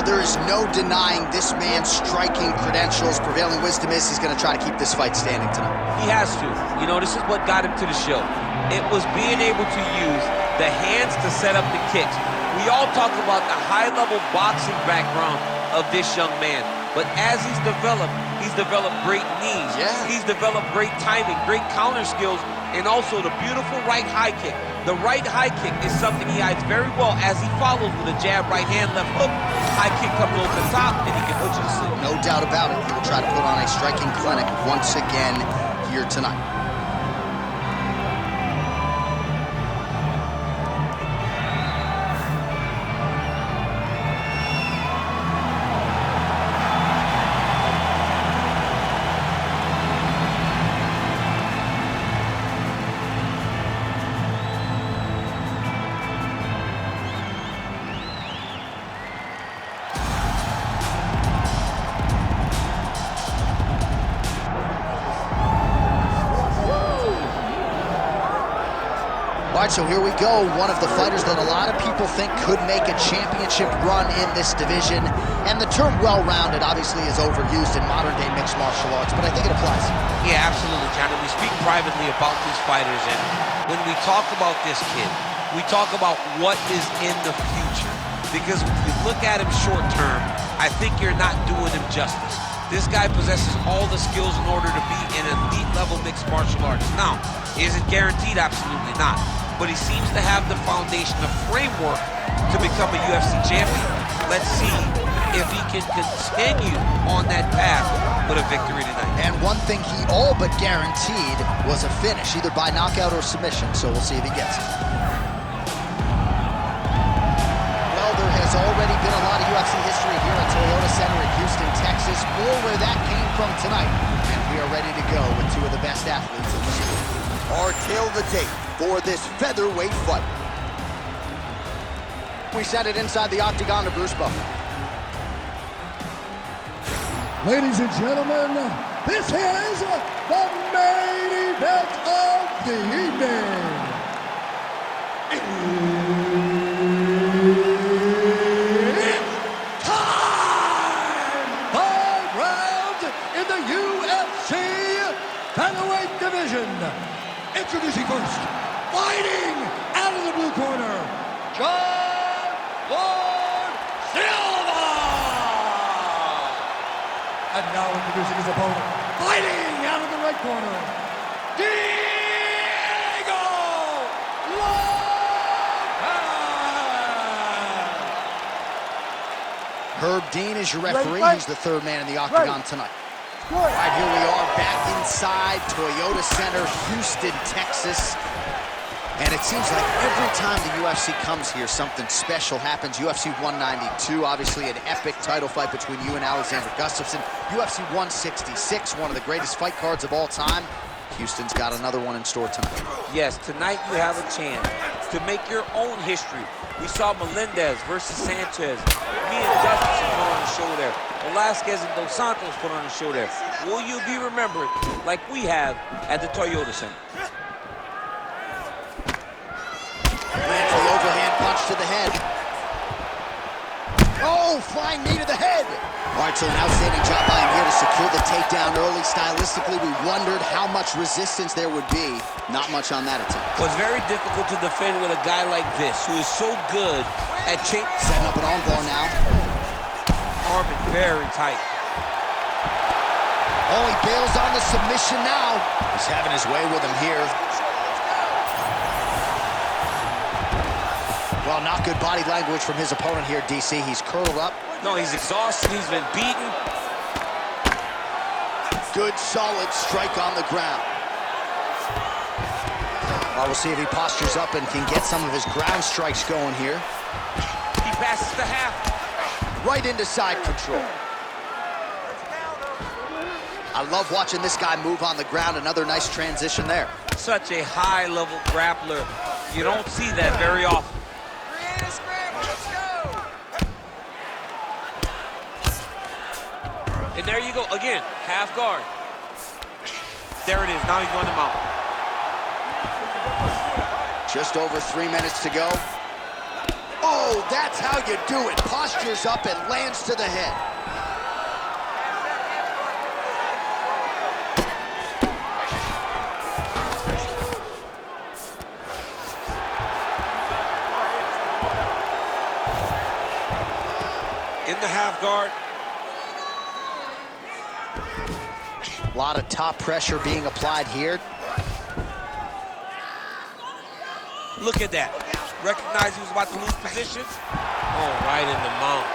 there is no denying this man's striking credentials. Prevailing wisdom is he's going to try to keep this fight standing tonight. He has to. You know, this is what got him to the show. It was being able to use the hands to set up the kicks. We all talk about the high-level boxing background of this young man, but as he's developed great knees. Yeah. He's developed great timing, great counter skills, and also the beautiful right high kick. The right high kick is something he hides very well as he follows with a jab, right hand, left hook. High kick comes over the top, and he can put you to sleep. No doubt about it. He will try to put on a striking clinic once again here tonight. All right, so here we go. One of the fighters that a lot of people think could make a championship run in this division. And the term well-rounded obviously is overused in modern-day mixed martial arts, but I think it applies. Yeah, absolutely, John. And we speak privately about these fighters, and when we talk about this kid, we talk about what is in the future. Because when you look at him short-term, I think you're not doing him justice. This guy possesses all the skills in order to be an elite-level mixed martial artist. Now, is it guaranteed? Absolutely not. But he seems to have the foundation, the framework to become a UFC champion. Let's see if he can continue on that path with a victory tonight. And one thing he all but guaranteed was a finish, either by knockout or submission, so we'll see if he gets it. Well, there has already been a lot of UFC history here at Toyota Center in Houston, Texas, more where that came from tonight. And we are ready to go with two of the best athletes in the sport. Our tail of the tape for this featherweight fight. We send it inside the octagon to Bruce Buffer. Ladies and gentlemen, this is the main event of the evening. It's time! 5 rounds in the UFC Featherweight division. Introducing first, fighting out of the blue corner, Jean Silva! And now introducing his opponent, fighting out of the red corner, Diego Lopes! Herb Dean is your referee. He's the third man in the octagon tonight. All right, here we are back inside Toyota Center, Houston, Texas. And it seems like every time the UFC comes here, something special happens. UFC 192, obviously an epic title fight between you and Alexander Gustafsson. UFC 166, one of the greatest fight cards of all time. Houston's got another one in store tonight. Yes, tonight you have a chance to make your own history. We saw Melendez versus Sanchez. Me and Gustafsson put on a show there. Velasquez and Dos Santos put on a show there. Will you be remembered like we have at the Toyota Center? Lands the overhand punch to the head. Oh, flying knee to the head. All right, so an outstanding job by him here to secure the takedown early. Stylistically, we wondered how much resistance there would be. Not much on that attempt. Well, it's very difficult to defend with a guy like this, who is so good at setting up an armbar now. Arming very tight. Oh, he bails on the submission now. He's having his way with him here. Well, not good body language from his opponent here, DC. He's curled up. No, he's exhausted. He's been beaten. Good, solid strike on the ground. Well, we'll see if he postures up and can get some of his ground strikes going here. He passes the half. Right into side control. I love watching this guy move on the ground. Another nice transition there. Such a high-level grappler. You don't see that very often. And there you go, again, half guard. There it is, now he's going to mount. Just over 3 minutes to go. Oh, that's how you do it. Postures up and lands to the head. In the half guard. A lot of top pressure being applied here. Look at that. Recognized he was about to lose position. Oh, right in the mount.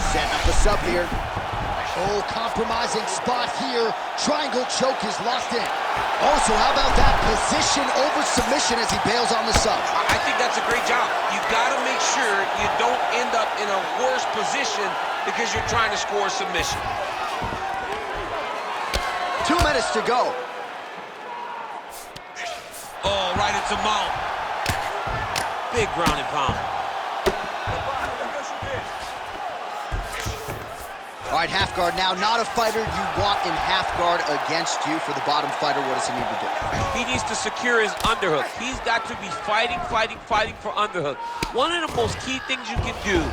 Setting up the sub here. Oh, compromising spot here. Triangle choke is locked in. Also, how about that position over submission as he bails on the sub? I think that's a great job. You gotta make sure you don't end up in a worse position because you're trying to score a submission. 2 minutes to go. Oh, right into mount. Big ground and pound. All right, half guard now. Not a fighter you want in half guard against you. For the bottom fighter, what does he need to do? He needs to secure his underhook. He's got to be fighting for underhook. One of the most key things you can do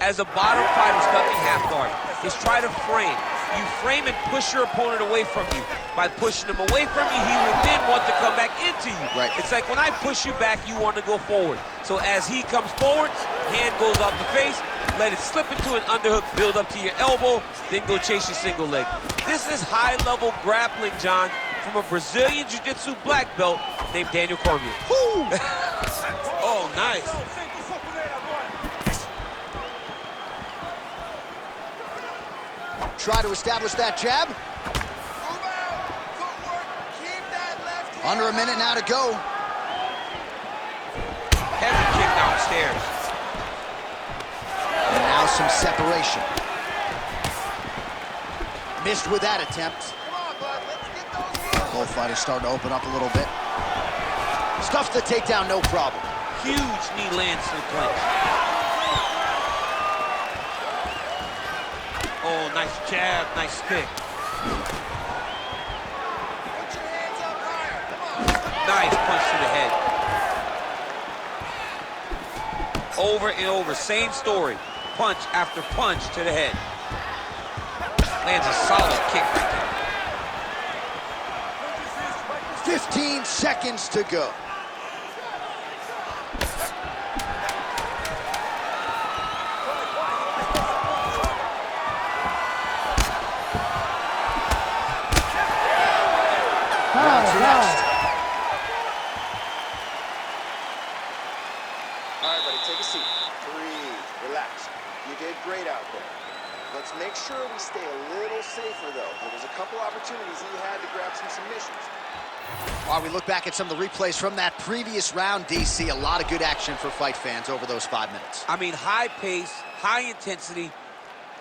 as a bottom fighter stuck in half guard is try to frame. You frame and push your opponent away from you. By pushing him away from you, he will then want to come back into you. Right. It's like when I push you back, you want to go forward. So as he comes forward, hand goes off the face, let it slip into an underhook, build up to your elbow, then go chase your single leg. This is high-level grappling, John, from a Brazilian Jiu-Jitsu black belt named Daniel Cormier. Oh, nice. Try to establish that jab. Under a minute now to go. Heavy kick downstairs. And now some separation. Missed with that attempt. Both fighters starting to open up a little bit. Stuffed the takedown, no problem. Huge knee lands to the clinch. Oh, nice jab, nice kick. Nice punch to the head. Over and over, same story. Punch after punch to the head. Lands a solid kick right there. 15 seconds to go. Round two next. All right, buddy, take a seat. Breathe, relax. You did great out there. Let's make sure we stay a little safer, though. There was a couple opportunities he had to grab some submissions. While we look back at some of the replays from that previous round, DC, a lot of good action for fight fans over those 5 minutes. I mean, high pace, high intensity,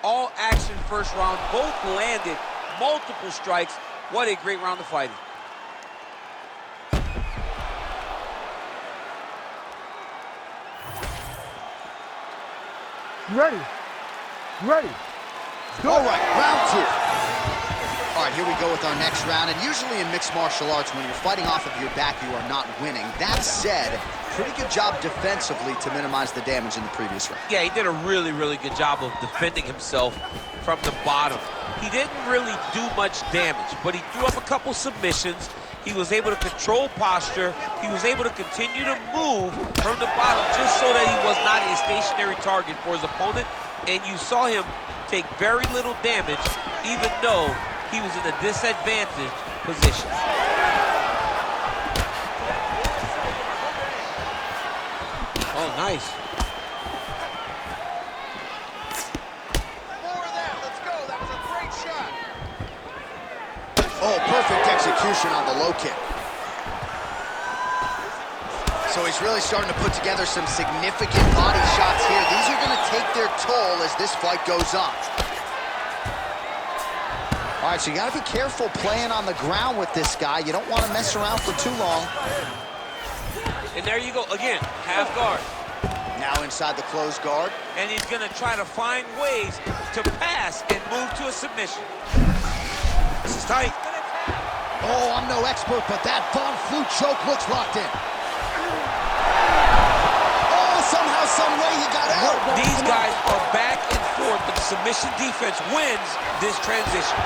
all action first round. Both landed multiple strikes. What a great round of fighting. Ready. Ready. All right, round two. All right, here we go with our next round. And usually in mixed martial arts, when you're fighting off of your back, you are not winning. That said, pretty good job defensively to minimize the damage in the previous round. Yeah, he did a really, really good job of defending himself from the bottom. He didn't really do much damage, but he threw up a couple submissions. He was able to control posture. He was able to continue to move from the bottom just so that he was not a stationary target for his opponent. And you saw him take very little damage, even though he was in a disadvantaged position. Oh, nice. More of that. Let's go. That was a great shot. Oh, perfect execution on the low kick. So he's really starting to put together some significant body shots here. These are going to take their toll as this fight goes on. All right, so you got to be careful playing on the ground with this guy. You don't want to mess around for too long. And there you go, again, half guard. Now inside the closed guard. and he's going to try to find ways to pass and move to a submission. This is tight. Oh, I'm no expert, but that Von Flue choke looks locked in. Oh, somehow, some way he got out. These guys are back and forth, but the submission defense wins this transition.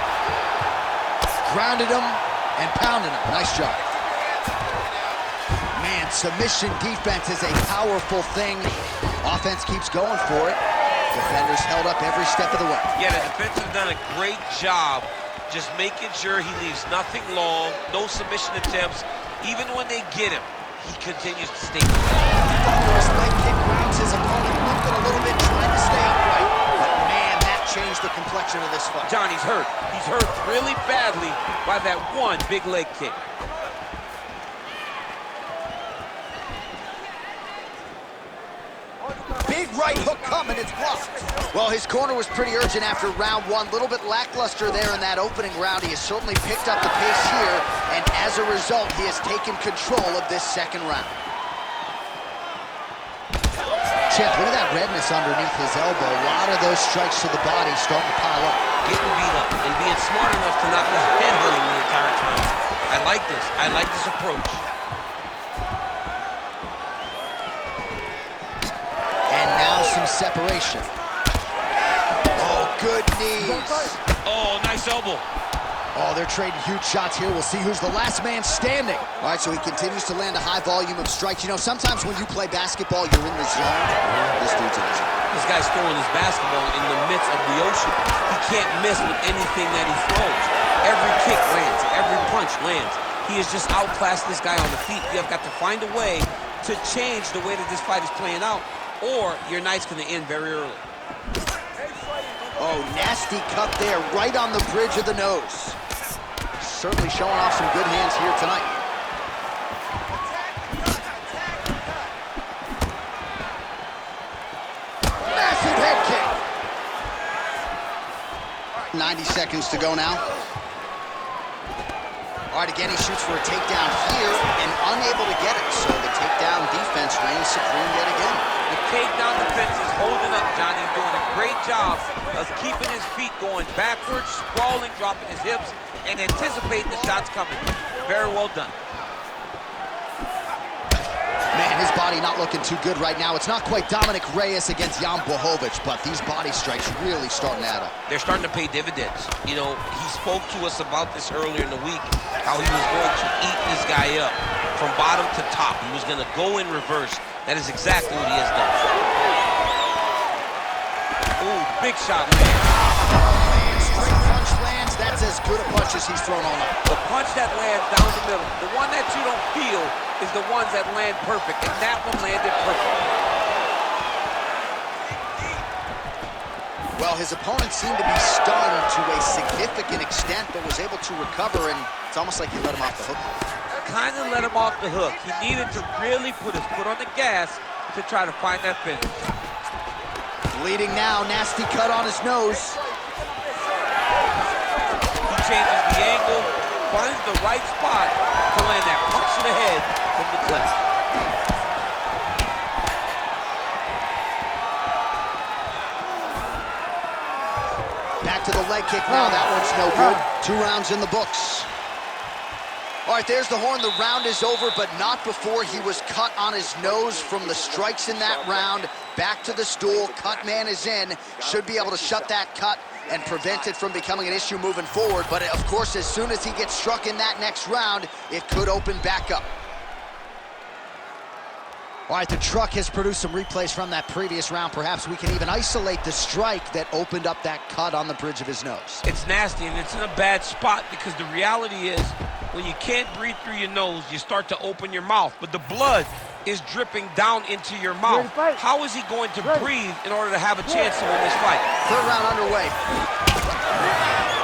Grounded him and pounded him. Nice job. Man, submission defense is a powerful thing. Offense keeps going for it. Defenders held up every step of the way. Yeah, the defense has done a great job just making sure he leaves nothing long, no submission attempts. Even when they get him, he continues to stay. Thunderous leg kick grounds his opponent, lifted a little bit, trying to stay upright. But man, that changed the complexion of this fight. John, he's hurt. He's hurt really badly by that one big leg kick. Big right hook coming, it's blocked. Well, his corner was pretty urgent after round one. A little bit lackluster there in that opening round. He has certainly picked up the pace here, and as a result, he has taken control of this second round. Champ, look at that redness underneath his elbow. A lot of those strikes to the body starting to pile up. Getting beat up and being smart enough to not be headhunting the entire time. I like this. I like this approach. And now some separation. Oh, good knees. Oh, nice elbow. Oh, they're trading huge shots here. We'll see who's the last man standing. All right, so he continues to land a high volume of strikes. You know, sometimes when you play basketball, you're in the zone. This dude's in the zone. This guy's throwing his basketball in the midst of the ocean. He can't miss with anything that he throws. Every kick lands. Every punch lands. He has just outclassed this guy on the feet. You have got to find a way to change the way that this fight is playing out, or your night's going to end very early. Oh, nasty cut there, right on the bridge of the nose. Certainly showing off some good hands here tonight. Massive head kick. 90 seconds to go now. All right, again, he shoots for a takedown here and unable to get it. So the takedown defense reigns supreme yet again. The takedown defense is holding up, Johnny. He's doing a great job of keeping his feet going backwards, sprawling, dropping his hips, and anticipating the shots coming. Very well done. Man, his body not looking too good right now. It's not quite Dominic Reyes against Jan Blachowicz, but these body strikes really starting to add up. They're starting to pay dividends. You know, he spoke to us about this earlier in the week, how he was going to eat this guy up from bottom to top. He was going to go in reverse. That is exactly what he has done. Ooh, big shot Man, straight punch lands. That's as good a punch as he's thrown all night. The punch that lands down the middle, the one that you don't feel, is the ones that land perfect, and that one landed perfect. Well, his opponent seemed to be stunned to a significant extent, but was able to recover, and it's almost like he let him off the hook. Kind of let him off the hook. He needed to really put his foot on the gas to try to find that finish. Bleeding now, nasty cut on his nose. He changes the angle, finds the right spot to land that punch to the head from the cliff. Back to the leg kick now. That one's no good. 2 rounds in the books. All right, there's the horn. The round is over, but not before he was cut on his nose from the strikes in that round. Back to the stool. Cut man is in. Should be able to shut that cut and prevent it from becoming an issue moving forward. But, of course, as soon as he gets struck in that next round, it could open back up. All right, the truck has produced some replays from that previous round. Perhaps we can even isolate the strike that opened up that cut on the bridge of his nose. It's nasty, and it's in a bad spot because the reality is when you can't breathe through your nose, you start to open your mouth, but the blood is dripping down into your mouth. How is he going to breathe in order to have a chance to win this fight? 3rd round underway.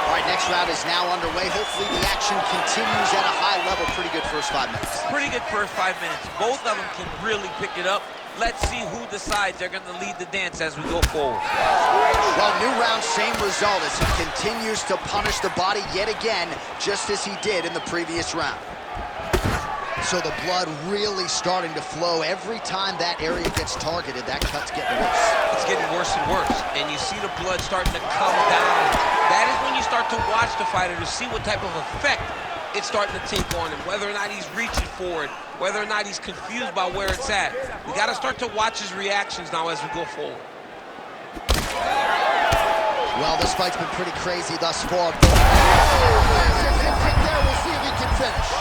All right, next round is now underway. Hopefully the action continues at a high level. Pretty good first 5 minutes. Pretty good first 5 minutes. Both of them can really pick it up. Let's see who decides they're going to lead the dance as we go forward. Well, new round, same result as he continues to punish the body yet again, just as he did in the previous round. So the blood really starting to flow. Every time that area gets targeted, that cut's getting worse. It's getting worse and worse, and you see the blood starting to come down. That is when you start to watch the fighter to see what type of effect it's starting to take on him, whether or not he's reaching for it, whether or not he's confused by where it's at. We got to start to watch his reactions now as we go forward. Well, this fight's been pretty crazy thus far. But we'll see if he can finish.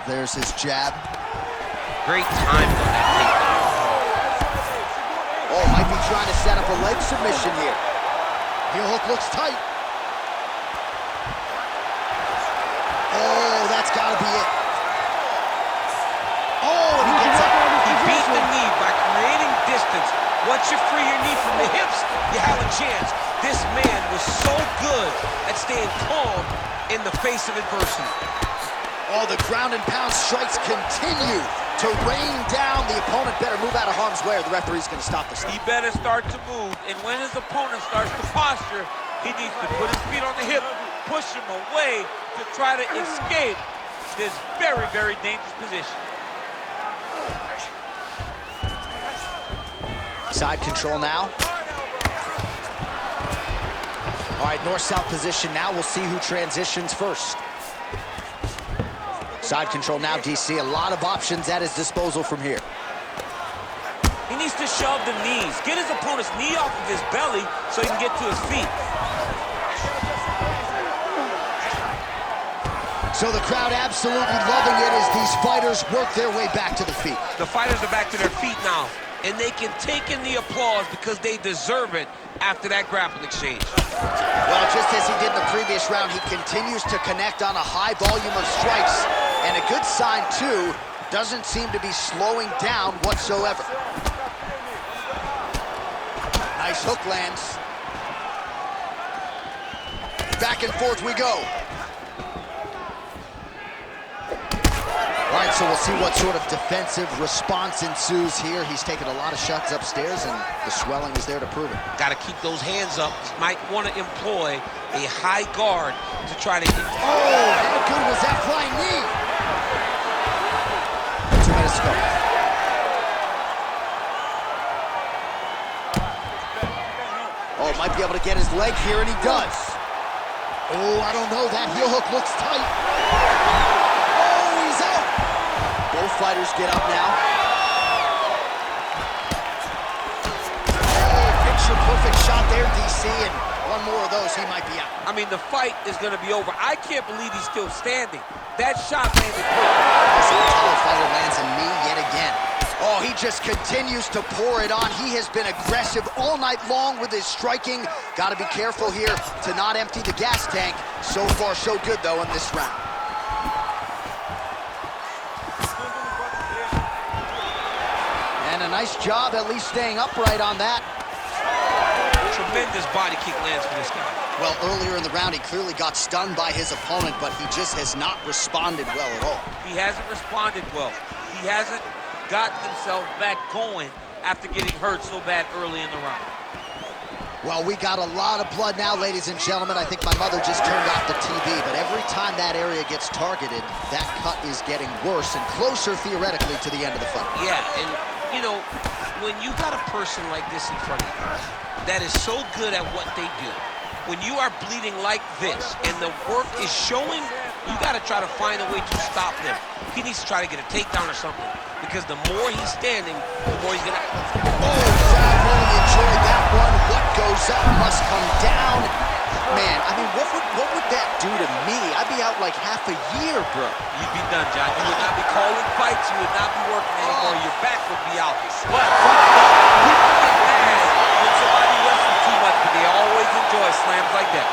There's his jab. Great time on that takedown. Oh, might be trying to set up a leg submission here. Heel hook looks tight. Oh, that's got to be it. Oh, and he gets up. He beat the knee by creating distance. Once you free your knee from the hips, you have a chance. This man was so good at staying calm in the face of adversity. Oh, the ground and pound strikes continue to rain down. The opponent better move out of harm's way or the referee's going to stop this. He better start to move, and when his opponent starts to posture, he needs to put his feet on the hip, push him away to try to escape this very, very dangerous position. Side control now. All right, north-south position now. We'll see who transitions first. Side control now, DC. A lot of options at his disposal from here. He needs to shove the knees. Get his opponent's knee off of his belly so he can get to his feet. So the crowd absolutely loving it as these fighters work their way back to the feet. The fighters are back to their feet now, and they can take in the applause because they deserve it after that grappling exchange. Well, just as he did in the previous round, he continues to connect on a high volume of strikes. And a good sign, too, doesn't seem to be slowing down whatsoever. Nice hook lands. Back and forth we go. All right, so we'll see what sort of defensive response ensues here. He's taken a lot of shots upstairs, and the swelling is there to prove it. Got to keep those hands up. Might want to employ a high guard to try to get... Oh, how good was that flying knee? 2 minutes to go. Oh, might be able to get his leg here, and he does. Oh, I don't know. That heel hook looks tight. Oh, he's out. Both fighters get up now. Oh, picture-perfect shot there, DC, and one more of those, he might be out. I mean, the fight is going to be over. I can't believe he's still standing. That shot landed quick. So the title fighter lands a knee yet again. Oh, he just continues to pour it on. He has been aggressive all night long with his striking. Got to be careful here to not empty the gas tank. So far, so good, though, in this round. And a nice job at least staying upright on that. Tremendous body kick lands for this guy. Well, earlier in the round, he clearly got stunned by his opponent, but he just has not responded well at all. He hasn't responded well. He hasn't got himself back going after getting hurt so bad early in the round. Well, we got a lot of blood now, ladies and gentlemen. I think my mother just turned off the TV, but every time that area gets targeted, that cut is getting worse and closer, theoretically, to the end of the fight. Yeah, and, you know, when you got a person like this in front of you that is so good at what they do, when you are bleeding like this and the work is showing, you got to try to find a way to stop him. He needs to try to get a takedown or something, because the more he's standing, the more he's gonna... Oh, Sam really enjoyed that one. What goes up must come down. Man, I mean, what would that do to me? I'd be out like half a year, bro. You'd be done, John. You would not be calling fights. You would not be working anymore. Your back would be out. But people get mad when somebody wrestles too much, but they always enjoy slams like that.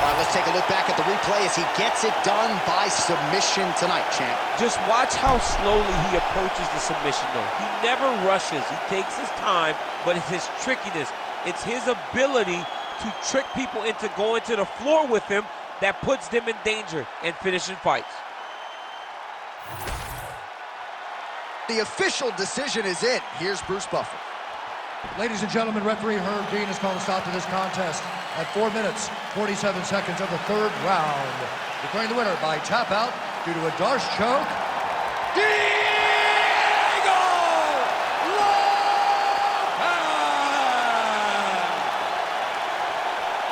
All right, let's take a look back at the replay as he gets it done by submission tonight, champ. Just watch how slowly he approaches the submission, though. He never rushes. He takes his time, but it's his trickiness. It's his ability to trick people into going to the floor with him that puts them in danger and finishing fights. The official decision is in. Here's Bruce Buffer. Ladies and gentlemen, referee Herb Dean has called a stop to this contest at 4 minutes, 47 seconds of the third round. Declaring the winner by tap out due to a Darce choke, Diego Lopes!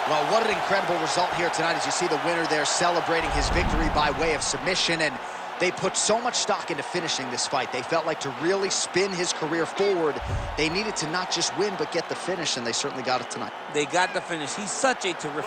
Well, what an incredible result here tonight as you see the winner there celebrating his victory by way of submission, and they put so much stock into finishing this fight. They felt like to really spin his career forward, they needed to not just win, but get the finish, and they certainly got it tonight. They got the finish. He's such a terrific